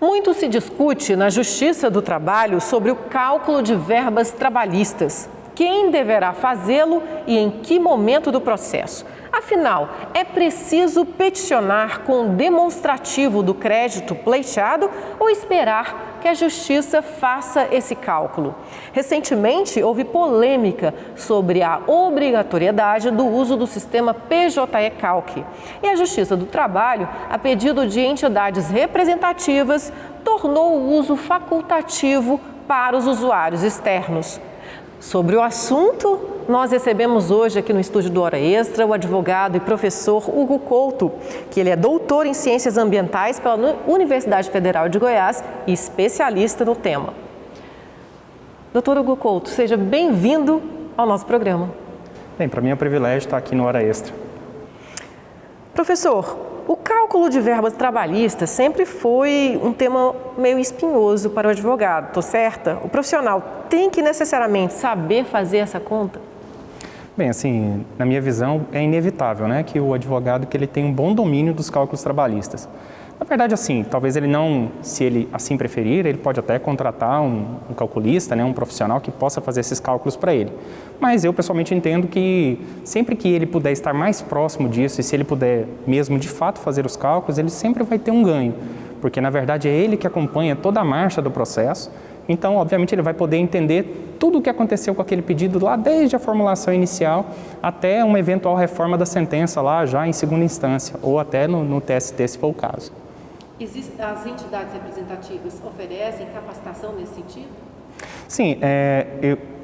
Muito se discute na Justiça do Trabalho sobre o cálculo de verbas trabalhistas. Quem deverá fazê-lo e em que momento do processo? Afinal, é preciso peticionar com demonstrativo do crédito pleiteado ou esperar que a Justiça faça esse cálculo? Recentemente, houve polêmica sobre a obrigatoriedade do uso do sistema PJE-Calc. E a Justiça do Trabalho, a pedido de entidades representativas, tornou o uso facultativo para os usuários externos. Sobre o assunto, nós recebemos hoje aqui no estúdio do Hora Extra o advogado e professor Hugo Couto, que ele é doutor em Ciências Ambientais pela Universidade Federal de Goiás e especialista no tema. Doutor Hugo Couto, seja bem-vindo ao nosso programa. Bem, para mim é um privilégio estar aqui no Hora Extra. Professor, o cálculo de verbas trabalhistas sempre foi um tema meio espinhoso para o advogado, estou certa? O profissional tem que necessariamente saber fazer essa conta? Bem, assim, na minha visão, é inevitável, né, que o advogado que ele tenha um bom domínio dos cálculos trabalhistas. Na verdade, assim, talvez ele não, se ele assim preferir, ele pode até contratar um calculista, né, um profissional que possa fazer esses cálculos para ele. Mas eu, pessoalmente, entendo que sempre que ele puder estar mais próximo disso e se ele puder mesmo, de fato, fazer os cálculos, ele sempre vai ter um ganho. Porque, na verdade, é ele que acompanha toda a marcha do processo. Então, obviamente, ele vai poder entender tudo o que aconteceu com aquele pedido lá, desde a formulação inicial até uma eventual reforma da sentença lá já em segunda instância, ou até no TST, se for o caso. As entidades representativas oferecem capacitação nesse sentido? Sim,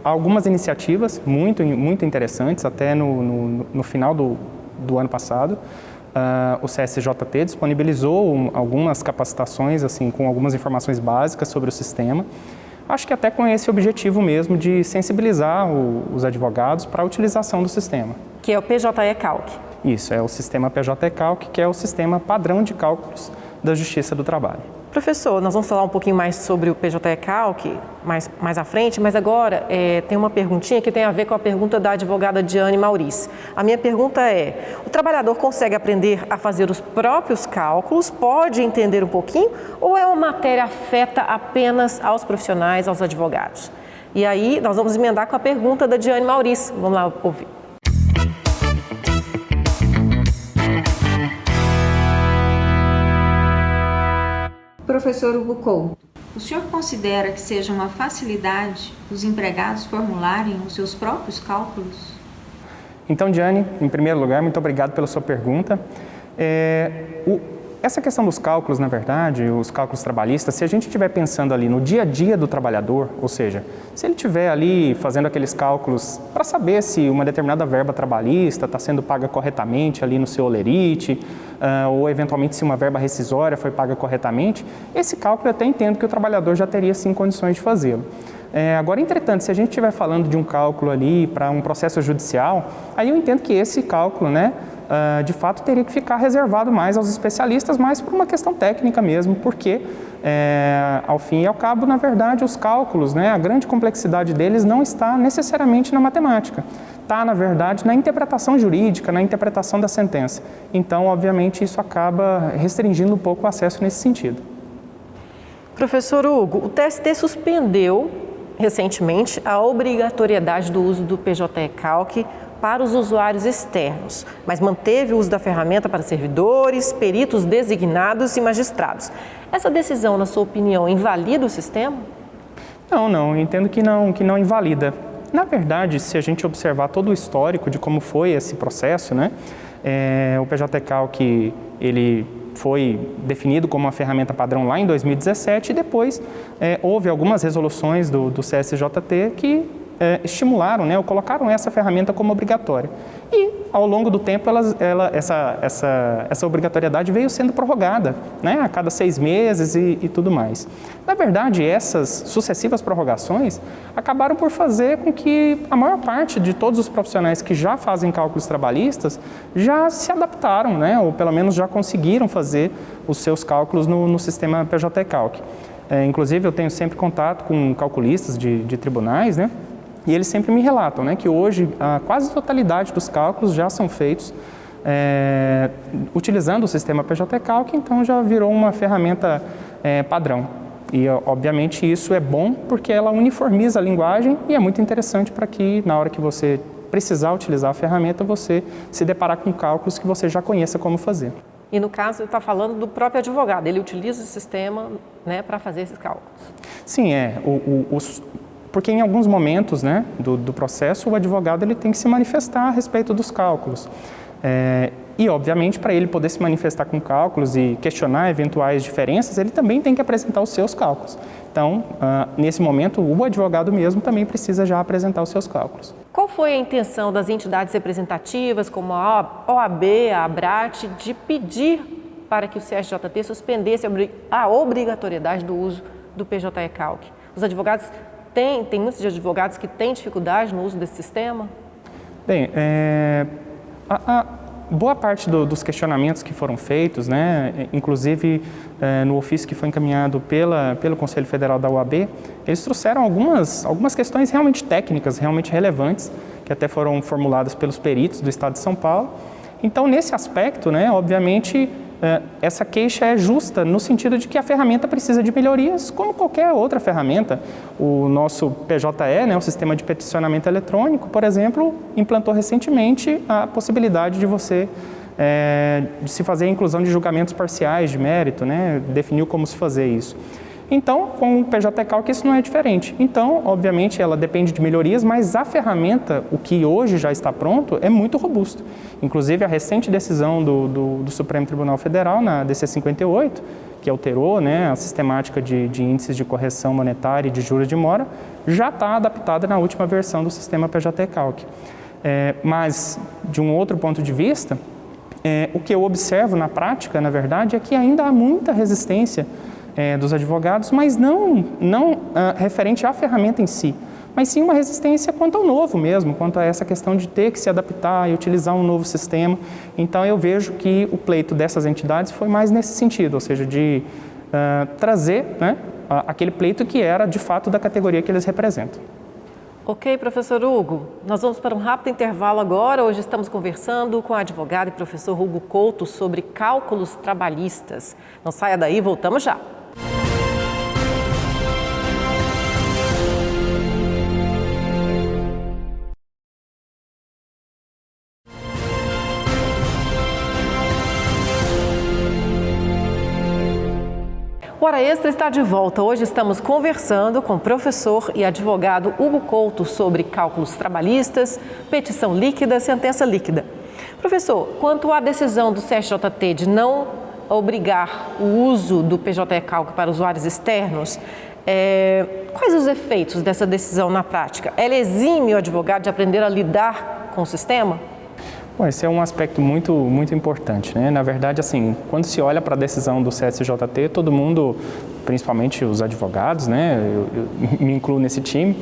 algumas iniciativas muito interessantes, até no final do ano passado, o CSJT disponibilizou algumas capacitações, assim, com algumas informações básicas sobre o sistema. Acho que até com esse objetivo mesmo de sensibilizar os advogados para a utilização do sistema. Que é o PJE-Calc. Isso, é o sistema PJE-Calc, que é o sistema padrão de cálculos da Justiça do Trabalho. Professor, nós vamos falar um pouquinho mais sobre o PJE-Calc mais à frente, mas agora tem uma perguntinha que tem a ver com a pergunta da advogada Diane Maurício. A minha pergunta é: o trabalhador consegue aprender a fazer os próprios cálculos, pode entender um pouquinho, ou é uma matéria afeta apenas aos profissionais, aos advogados? E aí nós vamos emendar com a pergunta da Diane Maurício. Vamos lá ouvir. Professor Hugo Couto, o senhor considera que seja uma facilidade os empregados formularem os seus próprios cálculos? Então, Diane, em primeiro lugar, muito obrigado pela sua pergunta. Essa questão dos cálculos, na verdade, os cálculos trabalhistas, se a gente estiver pensando ali no dia a dia do trabalhador, ou seja, se ele estiver ali fazendo aqueles cálculos para saber se uma determinada verba trabalhista está sendo paga corretamente ali no seu holerite, ou eventualmente se uma verba rescisória foi paga corretamente, esse cálculo eu até entendo que o trabalhador já teria sim condições de fazê-lo. Agora, entretanto, se a gente estiver falando de um cálculo ali para um processo judicial, aí eu entendo que esse cálculo, né, de fato teria que ficar reservado mais aos especialistas, mais por uma questão técnica mesmo, porque ao fim e ao cabo, na verdade, os cálculos, né, a grande complexidade deles não está necessariamente na matemática, está, na verdade, na interpretação jurídica, na interpretação da sentença. Então, obviamente, isso acaba restringindo um pouco o acesso nesse sentido. Professor Hugo, o TST suspendeu recentemente a obrigatoriedade do uso do PJE-Calc para os usuários externos, mas manteve o uso da ferramenta para servidores, peritos designados e magistrados. Essa decisão, na sua opinião, invalida o sistema? Não, eu entendo que não invalida. Na verdade, se a gente observar todo o histórico de como foi esse processo, né, o PJE-Calc, ele foi definido como uma ferramenta padrão lá em 2017 e depois houve algumas resoluções do CSJT que estimularam, né, ou colocaram essa ferramenta como obrigatória. E, ao longo do tempo, essa obrigatoriedade veio sendo prorrogada, né, a cada 6 meses e tudo mais. Na verdade, essas sucessivas prorrogações acabaram por fazer com que a maior parte de todos os profissionais que já fazem cálculos trabalhistas já se adaptaram, né, ou pelo menos já conseguiram fazer os seus cálculos no sistema PJE-Calc. Inclusive, eu tenho sempre contato com calculistas de tribunais, né, e eles sempre me relatam, né, que hoje a quase totalidade dos cálculos já são feitos utilizando o sistema PJE-Calc, então já virou uma ferramenta padrão. E, obviamente, isso é bom porque ela uniformiza a linguagem e é muito interessante para que, na hora que você precisar utilizar a ferramenta, você se deparar com cálculos que você já conheça como fazer. E, no caso, ele está falando do próprio advogado, ele utiliza o sistema, né, para fazer esses cálculos. Sim, porque em alguns momentos, né, do processo, o advogado ele tem que se manifestar a respeito dos cálculos. E, obviamente, para ele poder se manifestar com cálculos e questionar eventuais diferenças, ele também tem que apresentar os seus cálculos. Então, nesse momento, o advogado mesmo também precisa já apresentar os seus cálculos. Qual foi a intenção das entidades representativas, como a OAB, a ABRAT, de pedir para que o CSJT suspendesse a obrigatoriedade do uso do PJE-Calc? Os advogados tem muitos advogados que têm dificuldade no uso desse sistema? Bem, boa parte dos questionamentos que foram feitos, né, inclusive no ofício que foi encaminhado pelo Conselho Federal da OAB, eles trouxeram algumas questões realmente técnicas, realmente relevantes, que até foram formuladas pelos peritos do Estado de São Paulo. Então, nesse aspecto, né, obviamente, essa queixa é justa no sentido de que a ferramenta precisa de melhorias, como qualquer outra ferramenta. O nosso PJE, né, o Sistema de Peticionamento Eletrônico, por exemplo, implantou recentemente a possibilidade de se fazer a inclusão de julgamentos parciais de mérito, né, definiu como se fazer isso. Então, com o PJE-Calc isso não é diferente. Então, obviamente, ela depende de melhorias, mas a ferramenta, o que hoje já está pronto, é muito robusto. Inclusive, a recente decisão do Supremo Tribunal Federal, na DC 58, que alterou, né, a sistemática de índices de correção monetária e de juros de mora, já está adaptada na última versão do sistema PJE-Calc. Mas, de um outro ponto de vista, o que eu observo na prática, na verdade, é que ainda há muita resistência dos advogados, mas não referente à ferramenta em si, mas sim uma resistência quanto ao novo mesmo, quanto a essa questão de ter que se adaptar e utilizar um novo sistema. Então, eu vejo que o pleito dessas entidades foi mais nesse sentido, ou seja, de trazer, né, aquele pleito que era, de fato, da categoria que eles representam. Ok, professor Hugo, nós vamos para um rápido intervalo agora. Hoje estamos conversando com o advogado e professor Hugo Couto sobre cálculos trabalhistas. Não saia daí, voltamos já. O Hora Extra está de volta. Hoje estamos conversando com o professor e advogado Hugo Couto sobre cálculos trabalhistas, petição líquida, sentença líquida. Professor, quanto à decisão do CSJT de não obrigar o uso do PJE-Calc para usuários externos, quais os efeitos dessa decisão na prática? Ela exime o advogado de aprender a lidar com o sistema? Bom, esse é um aspecto muito importante, né? Na verdade, assim, quando se olha para a decisão do CSJT, todo mundo, principalmente os advogados, né? Eu me incluo nesse time,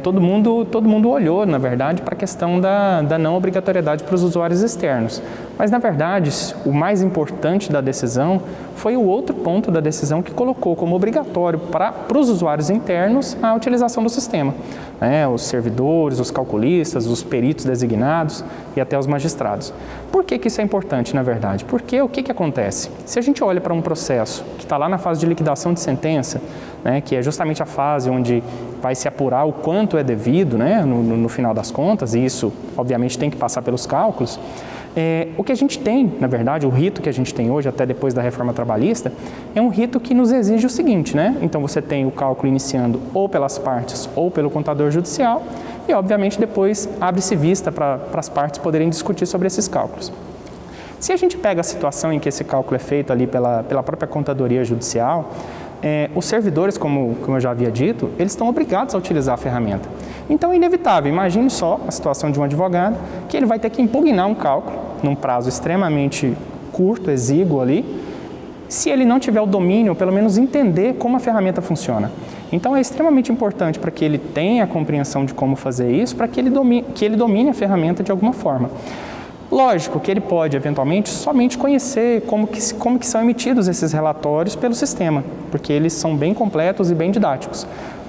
todo mundo olhou, na verdade, para a questão da não obrigatoriedade para os usuários externos. Mas, na verdade, o mais importante da decisão foi o outro ponto da decisão que colocou como obrigatório para os usuários internos a utilização do sistema. Os servidores, os calculistas, os peritos designados e até os magistrados. Por que isso é importante, na verdade? Porque o que acontece? Se a gente olha para um processo que está lá na fase de liquidação de sentença, né, que é justamente a fase onde vai se apurar o quanto é devido, né, no final das contas, e isso, obviamente, tem que passar pelos cálculos, o que a gente tem, na verdade, o rito que a gente tem hoje, até depois da reforma trabalhista, é um rito que nos exige o seguinte, né? Então, você tem o cálculo iniciando ou pelas partes ou pelo contador judicial e, obviamente, depois abre-se vista para as partes poderem discutir sobre esses cálculos. Se a gente pega a situação em que esse cálculo é feito ali pela própria contadoria judicial, os servidores, como eu já havia dito, eles estão obrigados a utilizar a ferramenta. Então, é inevitável. Imagine só a situação de um advogado que ele vai ter que impugnar um cálculo num prazo extremamente curto, exíguo ali, se ele não tiver o domínio, ou pelo menos entender como a ferramenta funciona. Então, é extremamente importante para que ele tenha a compreensão de como fazer isso, para que ele domine a ferramenta de alguma forma. Lógico que ele pode, eventualmente, somente conhecer como que são emitidos esses relatórios pelo sistema, porque eles são bem completos e bem didáticos.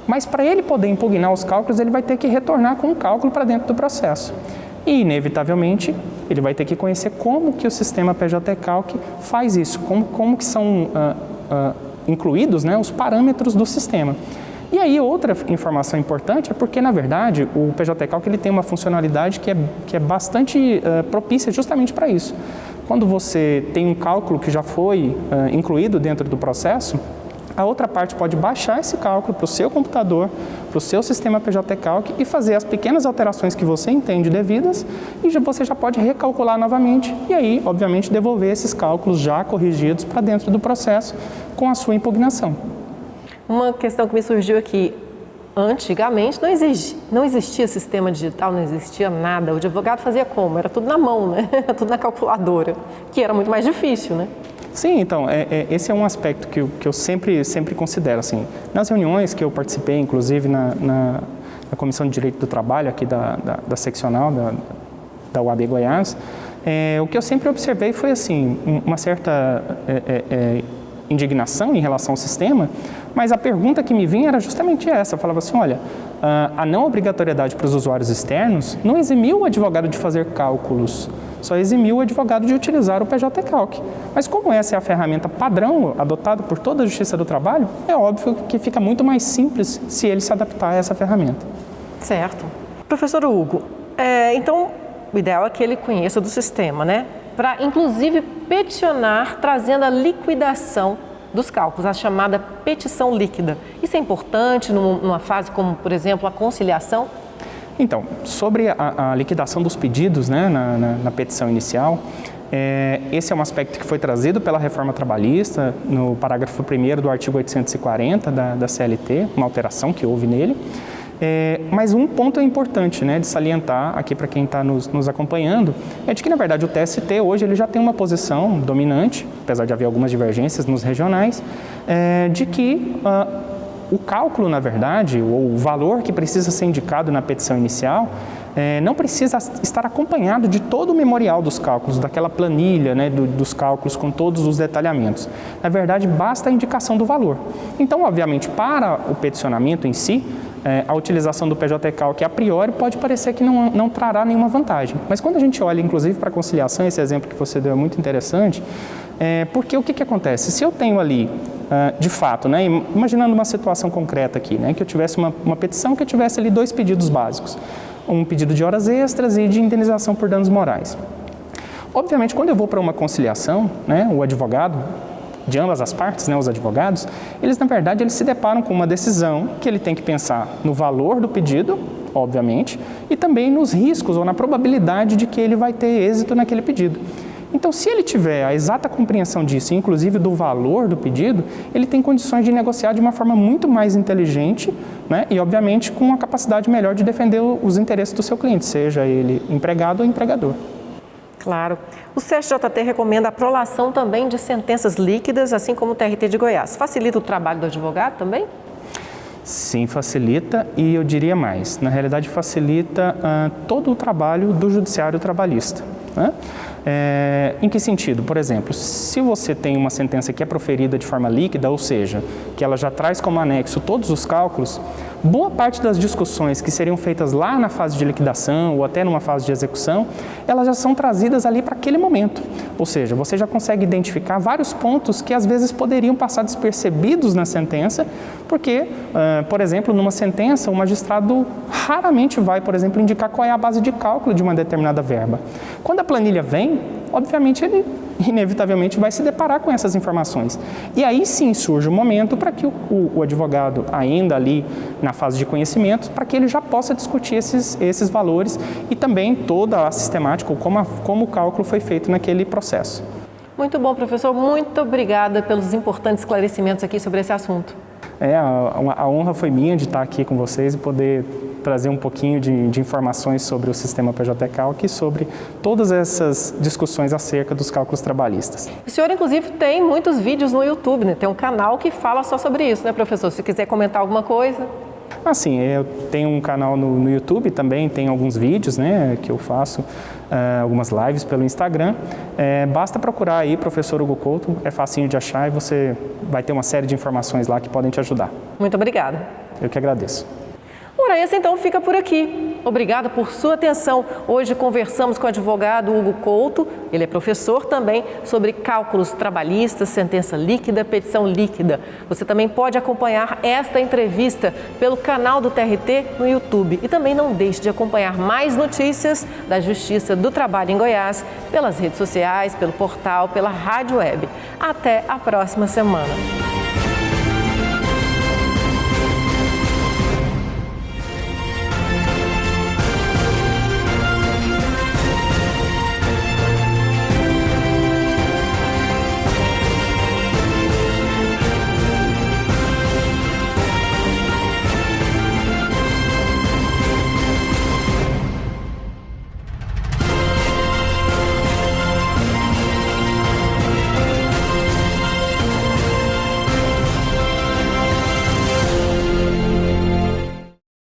Mas para ele poder impugnar os cálculos, ele vai ter que retornar com um cálculo para dentro do processo. E, inevitavelmente, ele vai ter que conhecer como que o sistema PJE-Calc faz isso, como que são incluídos, né, os parâmetros do sistema. E aí outra informação importante é porque, na verdade, o PJ Calc ele tem uma funcionalidade que é bastante propícia justamente para isso. Quando você tem um cálculo que já foi incluído dentro do processo, a outra parte pode baixar esse cálculo para o seu computador, para o seu sistema PJ Calc e fazer as pequenas alterações que você entende devidas e você já pode recalcular novamente e aí, obviamente, devolver esses cálculos já corrigidos para dentro do processo com a sua impugnação. Uma questão que me surgiu aqui, antigamente não existia sistema digital, não existia nada, o advogado fazia como? Era tudo na mão, né? Era tudo na calculadora, que era muito mais difícil, né? Sim, então, esse é um aspecto que eu sempre considero, assim, nas reuniões que eu participei, inclusive na Comissão de Direito do Trabalho aqui da seccional da UAB Goiás, o que eu sempre observei foi, assim, uma certa indignação em relação ao sistema, mas a pergunta que me vinha era justamente essa, eu falava assim, olha, a não obrigatoriedade para os usuários externos não eximiu o advogado de fazer cálculos, só eximiu o advogado de utilizar o PJ Calc. Mas como essa é a ferramenta padrão adotada por toda a Justiça do Trabalho, é óbvio que fica muito mais simples se ele se adaptar a essa ferramenta. Certo. Professor Hugo, então o ideal é que ele conheça do sistema, né? Para, inclusive, peticionar trazendo a liquidação dos cálculos, a chamada petição líquida. Isso é importante numa fase como, por exemplo, a conciliação? Então, sobre a liquidação dos pedidos, né, na petição inicial, esse é um aspecto que foi trazido pela reforma trabalhista no parágrafo 1º do artigo 840 da CLT, uma alteração que houve nele. Mas um ponto é importante, né, de salientar aqui para quem está nos acompanhando, é de que, na verdade, o TST hoje ele já tem uma posição dominante, apesar de haver algumas divergências nos regionais, de que o cálculo, na verdade, ou o valor que precisa ser indicado na petição inicial, não precisa estar acompanhado de todo o memorial dos cálculos, daquela planilha, né, dos cálculos com todos os detalhamentos. Na verdade, basta a indicação do valor. Então, obviamente, para o peticionamento em si, a utilização do PJ Calc a priori pode parecer que não trará nenhuma vantagem. Mas quando a gente olha, inclusive, para a conciliação, esse exemplo que você deu é muito interessante, porque o que acontece? Se eu tenho ali, de fato, né, imaginando uma situação concreta aqui, né, que eu tivesse uma petição que eu tivesse ali 2 pedidos básicos, um pedido de horas extras e de indenização por danos morais. Obviamente, quando eu vou para uma conciliação, né, o advogado, de ambas as partes, né, os advogados, eles, na verdade, eles se deparam com uma decisão que ele tem que pensar no valor do pedido, obviamente, e também nos riscos ou na probabilidade de que ele vai ter êxito naquele pedido. Então, se ele tiver a exata compreensão disso, inclusive do valor do pedido, ele tem condições de negociar de uma forma muito mais inteligente, né, e, obviamente, com uma capacidade melhor de defender os interesses do seu cliente, seja ele empregado ou empregador. Claro. O CSJT recomenda a prolação também de sentenças líquidas, assim como o TRT de Goiás. Facilita o trabalho do advogado também? Sim, facilita e eu diria mais. Na realidade, facilita todo o trabalho do judiciário trabalhista, né? Em que sentido? Por exemplo, se você tem uma sentença que é proferida de forma líquida, ou seja, que ela já traz como anexo todos os cálculos, boa parte das discussões que seriam feitas lá na fase de liquidação ou até numa fase de execução, elas já são trazidas ali para aquele momento. Ou seja, você já consegue identificar vários pontos que às vezes poderiam passar despercebidos na sentença, porque, por exemplo, numa sentença, o magistrado raramente vai, por exemplo, indicar qual é a base de cálculo de uma determinada verba. Quando a planilha vem, obviamente ele inevitavelmente vai se deparar com essas informações. E aí sim surge o momento para que o advogado, ainda ali na fase de conhecimento, para que ele já possa discutir esses valores e também toda a sistemática, como o cálculo foi feito naquele processo. Muito bom, professor. Muito obrigada pelos importantes esclarecimentos aqui sobre esse assunto. A honra foi minha de estar aqui com vocês e poder trazer um pouquinho de informações sobre o sistema PJ Calc e sobre todas essas discussões acerca dos cálculos trabalhistas. O senhor, inclusive, tem muitos vídeos no YouTube, né? Tem um canal que fala só sobre isso, né, professor? Se quiser comentar alguma coisa. Sim, eu tenho um canal no YouTube também, tem alguns vídeos, né, que eu faço, algumas lives pelo Instagram. Basta procurar aí, professor Hugo Couto, é facinho de achar e você vai ter uma série de informações lá que podem te ajudar. Muito obrigada. Eu que agradeço. O Hora Extra, então, fica por aqui. Obrigada por sua atenção. Hoje conversamos com o advogado Hugo Couto, ele é professor também, sobre cálculos trabalhistas, sentença líquida, petição líquida. Você também pode acompanhar esta entrevista pelo canal do TRT no YouTube. E também não deixe de acompanhar mais notícias da Justiça do Trabalho em Goiás pelas redes sociais, pelo portal, pela rádio web. Até a próxima semana.